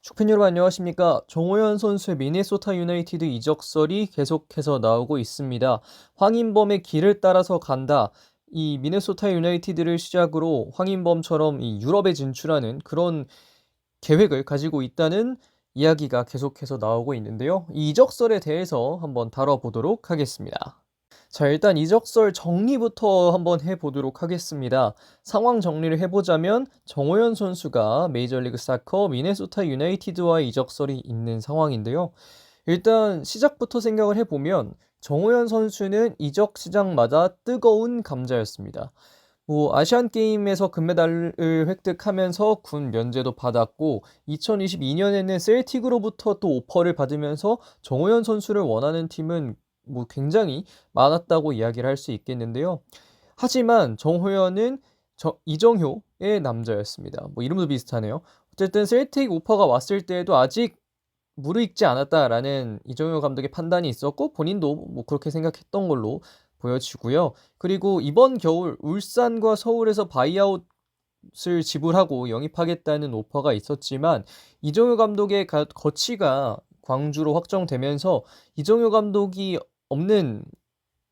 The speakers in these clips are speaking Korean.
축팬 여러분 안녕하십니까. 정호연 선수의 미네소타 유나이티드 이적설이 계속해서 나오고 있습니다. 황인범의 길을 따라서 간다. 이 미네소타 유나이티드를 시작으로 황인범처럼 이 유럽에 진출하는 그런 계획을 가지고 있다는 이야기가 계속해서 나오고 있는데요. 이 이적설에 대해서 한번 다뤄보도록 하겠습니다. 자, 일단 이적설 정리부터 한번 해보도록 하겠습니다. 상황 정리를 해보자면 정호연 선수가 메이저리그 사커 미네소타 유나이티드와의 이적설이 있는 상황인데요. 일단 시작부터 생각을 해보면 정호연 선수는 이적 시장마다 뜨거운 감자였습니다. 아시안 게임에서 금메달을 획득하면서 군 면제도 받았고 2022년에는 셀틱으로부터 또 오퍼를 받으면서 정호연 선수를 원하는 팀은 굉장히 많았다고 이야기를 할 수 있겠는데요. 하지만 정호연은 이정효의 남자였습니다. 이름도 비슷하네요. 어쨌든 셀틱 오퍼가 왔을 때에도 아직 무르익지 않았다라는 이정효 감독의 판단이 있었고 본인도 그렇게 생각했던 걸로 보여지고요. 그리고 이번 겨울 울산과 서울에서 바이아웃을 지불하고 영입하겠다는 오퍼가 있었지만 이정효 감독의 거치가 광주로 확정되면서 이정효 감독이 없는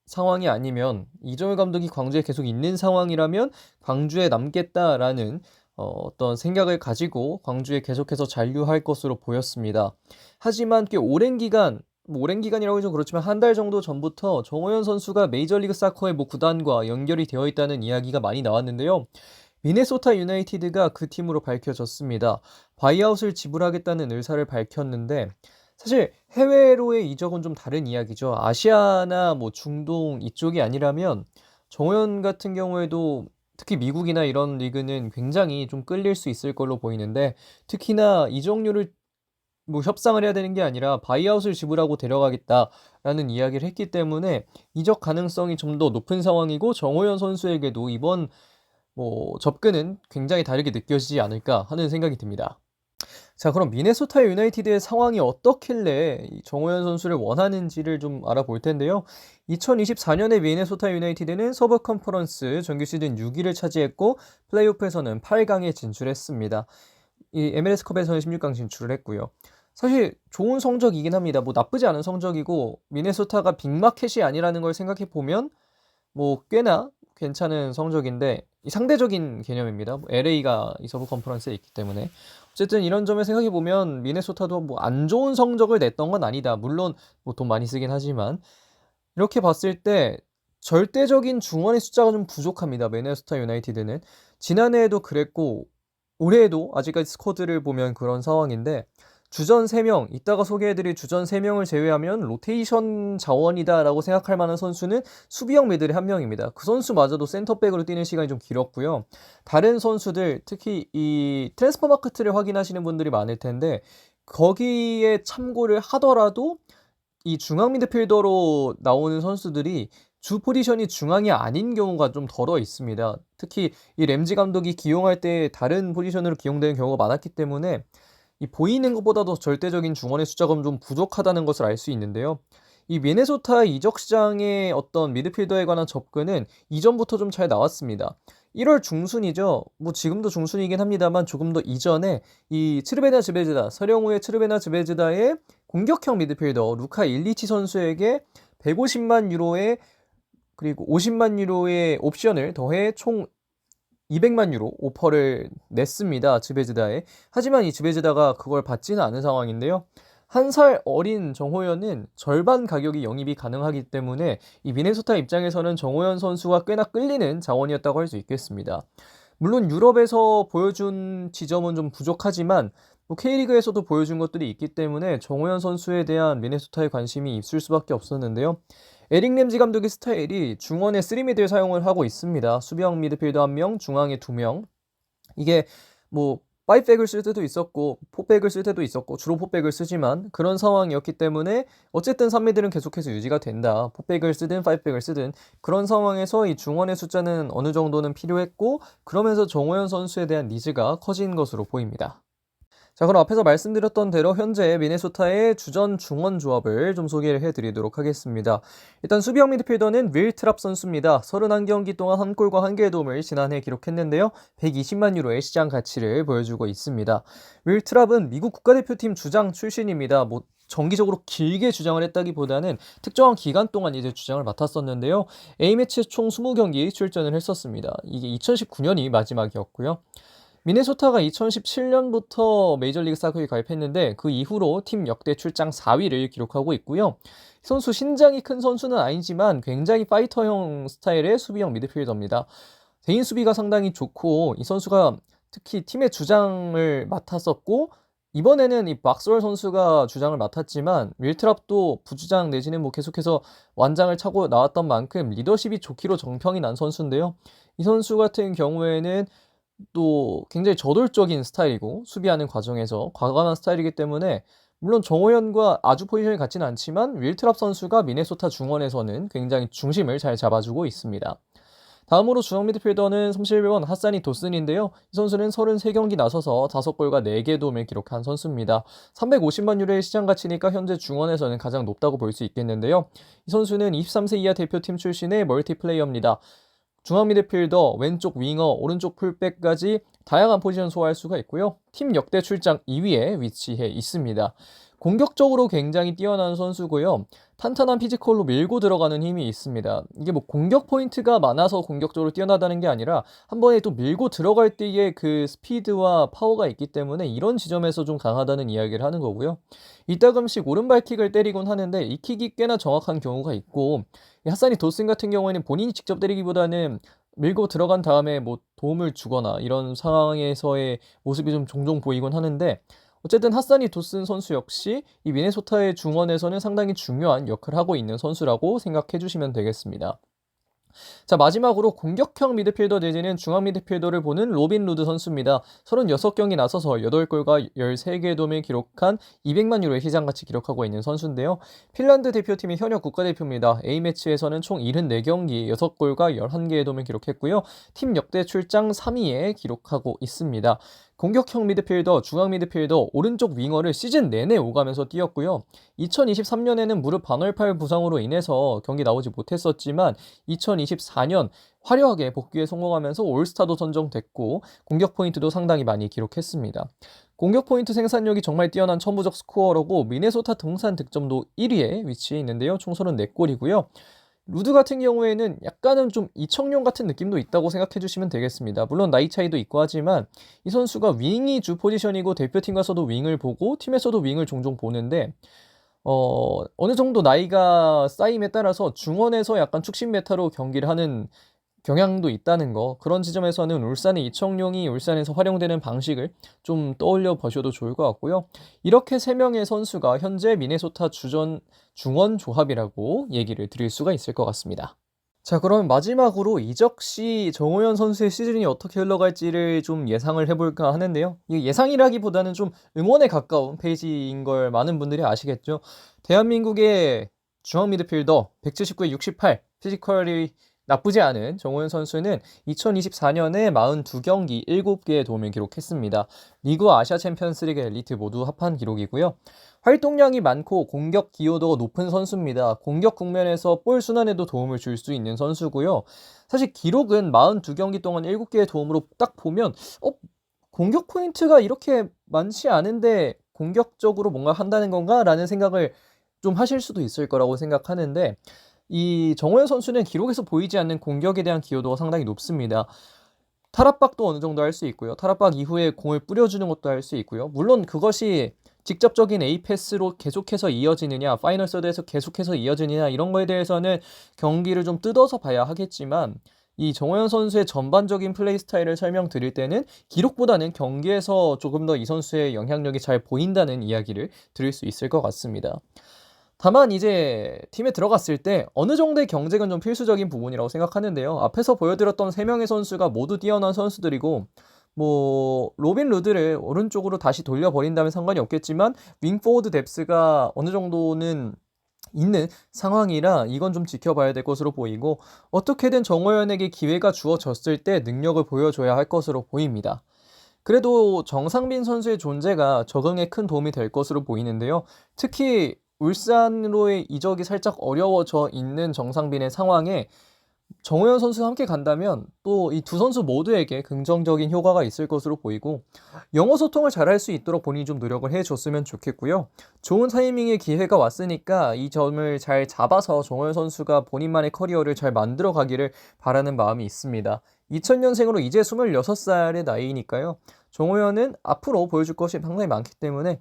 상황이 아니면 이정효 감독이 광주에 계속 있는 상황이라면 광주에 남겠다라는 어떤 생각을 가지고 광주에 계속해서 잔류할 것으로 보였습니다. 하지만 꽤 오랜 기간, 오랜 기간이라고 해서 그렇지만 한 달 정도 전부터 정호연 선수가 메이저리그 사커의 구단과 연결이 되어 있다는 이야기가 많이 나왔는데요. 미네소타 유나이티드가 그 팀으로 밝혀졌습니다. 바이아웃을 지불하겠다는 의사를 밝혔는데 사실 해외로의 이적은 좀 다른 이야기죠. 아시아나 중동 이쪽이 아니라면 정호연 같은 경우에도 특히 미국이나 이런 리그는 굉장히 좀 끌릴 수 있을 걸로 보이는데 특히나 이적료를 협상을 해야 되는 게 아니라 바이아웃을 지불하고 데려가겠다라는 이야기를 했기 때문에 이적 가능성이 좀 더 높은 상황이고 정호연 선수에게도 이번 접근은 굉장히 다르게 느껴지지 않을까 하는 생각이 듭니다. 자, 그럼 미네소타 유나이티드의 상황이 어떻길래 정호연 선수를 원하는지를 좀 알아볼 텐데요. 2024년에 미네소타 유나이티드는 서부 컨퍼런스 정규 시즌 6위를 차지했고 플레이오프에서는 8강에 진출했습니다. 이 MLS컵에서는 16강 진출을 했고요. 사실 좋은 성적이긴 합니다. 나쁘지 않은 성적이고 미네소타가 빅마켓이 아니라는 걸 생각해 보면 꽤나 괜찮은 성적인데 상대적인 개념입니다. LA가 이 서부 컨퍼런스에 있기 때문에 어쨌든 이런 점을 생각해 보면 미네소타도 안 좋은 성적을 냈던 건 아니다. 물론 돈 많이 쓰긴 하지만 이렇게 봤을 때 절대적인 중원의 숫자가 좀 부족합니다. 미네소타 유나이티드는 지난해에도 그랬고 올해에도 아직까지 스쿼드를 보면 그런 상황인데 주전 3명, 이따가 소개해드릴 주전 3명을 제외하면 로테이션 자원이다라고 생각할 만한 선수는 수비형 미들의 한 명입니다. 그 선수마저도 센터백으로 뛰는 시간이 좀 길었고요. 다른 선수들, 특히 이 트랜스퍼 마크트를 확인하시는 분들이 많을 텐데 거기에 참고를 하더라도 이 중앙 미드필더로 나오는 선수들이 주 포지션이 중앙이 아닌 경우가 좀 덜어 있습니다. 특히 이 램지 감독이 기용할 때 다른 포지션으로 기용되는 경우가 많았기 때문에 이 보이는 것보다도 절대적인 중원의 숫자가 좀 부족하다는 것을 알 수 있는데요. 이 미네소타 이적 시장의 어떤 미드필더에 관한 접근은 이전부터 좀 잘 나왔습니다. 1월 중순이죠. 지금도 중순이긴 합니다만 조금 더 이전에 이 츠르베나 즈베즈다, 서령우의 츠르베나 즈베즈다의 공격형 미드필더 루카 일리치 선수에게 150만 유로에 그리고 50만 유로의 옵션을 더해 총 200만 유로 오퍼를 냈습니다. 즈베즈다에. 하지만 이 즈베즈다가 그걸 받지는 않은 상황인데요. 한 살 어린 정호연은 절반 가격이 영입이 가능하기 때문에 이 미네소타 입장에서는 정호연 선수가 꽤나 끌리는 자원이었다고 할 수 있겠습니다. 물론 유럽에서 보여준 지점은 좀 부족하지만 K리그에서도 보여준 것들이 있기 때문에 정호연 선수에 대한 미네소타의 관심이 있을 수밖에 없었는데요. 에릭 램지 감독의 스타일이 중원에 3미드를 사용을 하고 있습니다. 수비형 미드필더 1명, 중앙에 2명. 이게 5백을 쓸 때도 있었고 4백을 쓸 때도 있었고 주로 4백을 쓰지만 그런 상황이었기 때문에 어쨌든 3미드는 계속해서 유지가 된다. 4백을 쓰든 5백을 쓰든 그런 상황에서 이 중원의 숫자는 어느 정도는 필요했고 그러면서 정호연 선수에 대한 니즈가 커진 것으로 보입니다. 자, 그럼 앞에서 말씀드렸던 대로 현재 미네소타의 주전 중원 조합을 좀 소개를 해드리도록 하겠습니다. 일단 수비형 미드필더는 윌 트랍 선수입니다. 31경기 동안 한 골과 한 개의 도움을 지난해 기록했는데요. 120만 유로의 시장 가치를 보여주고 있습니다. 윌 트랍은 미국 국가대표팀 주장 출신입니다. 정기적으로 길게 주장을 했다기보다는 특정한 기간 동안 이제 주장을 맡았었는데요. A매치 총 20경기 출전을 했었습니다. 이게 2019년이 마지막이었고요. 미네소타가 2017년부터 메이저리그 사커에 가입했는데 그 이후로 팀 역대 출장 4위를 기록하고 있고요. 이 선수 신장이 큰 선수는 아니지만 굉장히 파이터형 스타일의 수비형 미드필더입니다. 개인 수비가 상당히 좋고 이 선수가 특히 팀의 주장을 맡았었고 이번에는 이 막스웰 선수가 주장을 맡았지만 윌트랍도 부주장 내지는 계속해서 완장을 차고 나왔던 만큼 리더십이 좋기로 정평이 난 선수인데요. 이 선수 같은 경우에는 또 굉장히 저돌적인 스타일이고 수비하는 과정에서 과감한 스타일이기 때문에 물론 정호연과 아주 포지션이 같지는 않지만 윌트랍 선수가 미네소타 중원에서는 굉장히 중심을 잘 잡아주고 있습니다. 다음으로 중앙 미드필더는 31번 하사니 도슨인데요. 이 선수는 33경기 나서서 5골과 4개 도움을 기록한 선수입니다. 350만 유로의 시장 가치니까 현재 중원에서는 가장 높다고 볼 수 있겠는데요. 이 선수는 23세 이하 대표팀 출신의 멀티플레이어입니다. 중앙 미드필더, 왼쪽 윙어, 오른쪽 풀백까지 다양한 포지션 소화할 수가 있고요. 팀 역대 출장 2위에 위치해 있습니다. 공격적으로 굉장히 뛰어난 선수고요. 탄탄한 피지컬로 밀고 들어가는 힘이 있습니다. 이게 공격 포인트가 많아서 공격적으로 뛰어나다는 게 아니라 한 번에 또 밀고 들어갈 때의 그 스피드와 파워가 있기 때문에 이런 지점에서 좀 강하다는 이야기를 하는 거고요. 이따금씩 오른발킥을 때리곤 하는데 이 킥이 꽤나 정확한 경우가 있고 하사니 도슨 같은 경우에는 본인이 직접 때리기보다는 밀고 들어간 다음에 도움을 주거나 이런 상황에서의 모습이 좀 종종 보이곤 하는데 어쨌든 하사니 도슨 선수 역시 이 미네소타의 중원에서는 상당히 중요한 역할을 하고 있는 선수라고 생각해 주시면 되겠습니다. 자, 마지막으로 공격형 미드필더 내지는 중앙 미드필더를 보는 로빈 루드 선수입니다. 36경기 나서서 8골과 13개의 도움을 기록한 200만 유로의 시장가치 기록하고 있는 선수인데요. 핀란드 대표팀의 현역 국가대표입니다. A매치에서는 총 74경기 6골과 11개의 도움을 기록했고요. 팀 역대 출장 3위에 기록하고 있습니다. 공격형 미드필더, 중앙 미드필더, 오른쪽 윙어를 시즌 내내 오가면서 뛰었고요. 2023년에는 무릎 반월팔 부상으로 인해서 경기 나오지 못했었지만 2024년 화려하게 복귀에 성공하면서 올스타도 선정됐고 공격 포인트도 상당히 많이 기록했습니다. 공격 포인트 생산력이 정말 뛰어난 천부적 스코어러고 미네소타 동산 득점도 1위에 위치해 있는데요. 총 34골이고요. 루드 같은 경우에는 약간은 좀 이청용 같은 느낌도 있다고 생각해 주시면 되겠습니다. 물론 나이 차이도 있고 하지만 이 선수가 윙이 주 포지션이고 대표팀 가서도 윙을 보고 팀에서도 윙을 종종 보는데 어느 정도 나이가 쌓임에 따라서 중원에서 약간 축신 메타로 경기를 하는 경향도 있다는 거, 그런 지점에서는 울산의 이청용이 울산에서 활용되는 방식을 좀 떠올려 보셔도 좋을 것 같고요. 이렇게 3명의 선수가 현재 미네소타 주전 중원 조합이라고 얘기를 드릴 수가 있을 것 같습니다. 자, 그럼 마지막으로 이적 시 정호연 선수의 시즌이 어떻게 흘러갈지를 좀 예상을 해볼까 하는데요. 이게 예상이라기보다는 좀 응원에 가까운 페이지인 걸 많은 분들이 아시겠죠. 대한민국의 중앙 미드필더 179에 68, 피지컬이 나쁘지 않은 정호연 선수는 2024년에 42경기 7개의 도움을 기록했습니다. 리그와 아시아 챔피언스리그 엘리트 모두 합한 기록이고요. 활동량이 많고 공격 기여도가 높은 선수입니다. 공격 국면에서 볼 순환에도 도움을 줄 수 있는 선수고요. 사실 기록은 42경기 동안 7개의 도움으로 딱 보면 공격 포인트가 이렇게 많지 않은데 공격적으로 뭔가 한다는 건가? 라는 생각을 좀 하실 수도 있을 거라고 생각하는데 이 정호연 선수는 기록에서 보이지 않는 공격에 대한 기여도가 상당히 높습니다. 탈압박도 어느 정도 할 수 있고요. 탈압박 이후에 공을 뿌려주는 것도 할 수 있고요. 물론 그것이 직접적인 A패스로 계속해서 이어지느냐, 파이널 서드에서 계속해서 이어지느냐 이런 거에 대해서는 경기를 좀 뜯어서 봐야 하겠지만 이 정호연 선수의 전반적인 플레이 스타일을 설명드릴 때는 기록보다는 경기에서 조금 더 이 선수의 영향력이 잘 보인다는 이야기를 드릴 수 있을 것 같습니다. 다만 이제 팀에 들어갔을 때 어느 정도의 경쟁은 좀 필수적인 부분이라고 생각하는데요. 앞에서 보여드렸던 3명의 선수가 모두 뛰어난 선수들이고 로빈 루드를 오른쪽으로 다시 돌려버린다면 상관이 없겠지만 윙포워드 뎁스가 어느 정도는 있는 상황이라 이건 좀 지켜봐야 될 것으로 보이고 어떻게든 정호연에게 기회가 주어졌을 때 능력을 보여줘야 할 것으로 보입니다. 그래도 정상빈 선수의 존재가 적응에 큰 도움이 될 것으로 보이는데요. 특히 울산으로의 이적이 살짝 어려워져 있는 정상빈의 상황에 정우영 선수와 함께 간다면 또 이 두 선수 모두에게 긍정적인 효과가 있을 것으로 보이고 영어 소통을 잘할 수 있도록 본인이 좀 노력을 해줬으면 좋겠고요. 좋은 타이밍에 기회가 왔으니까 이 점을 잘 잡아서 정우영 선수가 본인만의 커리어를 잘 만들어 가기를 바라는 마음이 있습니다. 2000년생으로 이제 26살의 나이니까요. 정우영은 앞으로 보여줄 것이 상당히 많기 때문에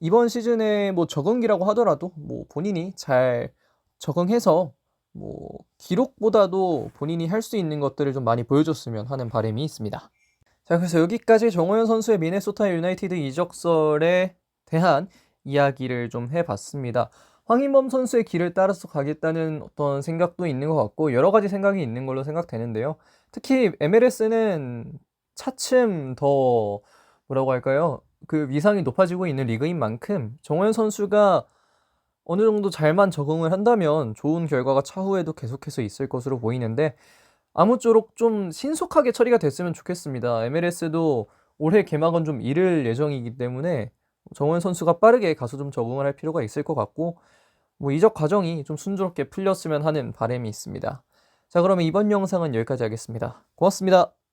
이번 시즌에 뭐 적응기라고 하더라도 뭐 본인이 잘 적응해서 뭐 기록보다도 본인이 할 수 있는 것들을 좀 많이 보여줬으면 하는 바람이 있습니다. 자, 그래서 여기까지 정호연 선수의 미네소타 유나이티드 이적설에 대한 이야기를 좀 해봤습니다. 황인범 선수의 길을 따라서 가겠다는 어떤 생각도 있는 것 같고 여러 가지 생각이 있는 걸로 생각되는데요. 특히 MLS는 차츰 더 뭐라고 할까요? 그 위상이 높아지고 있는 리그인 만큼 정호연 선수가 어느 정도 잘만 적응을 한다면 좋은 결과가 차후에도 계속해서 있을 것으로 보이는데 아무쪼록 좀 신속하게 처리가 됐으면 좋겠습니다. MLS도 올해 개막은 좀 이를 예정이기 때문에 정원 선수가 빠르게 가서 좀 적응을 할 필요가 있을 것 같고 뭐 이적 과정이 좀 순조롭게 풀렸으면 하는 바람이 있습니다. 자, 그러면 이번 영상은 여기까지 하겠습니다. 고맙습니다.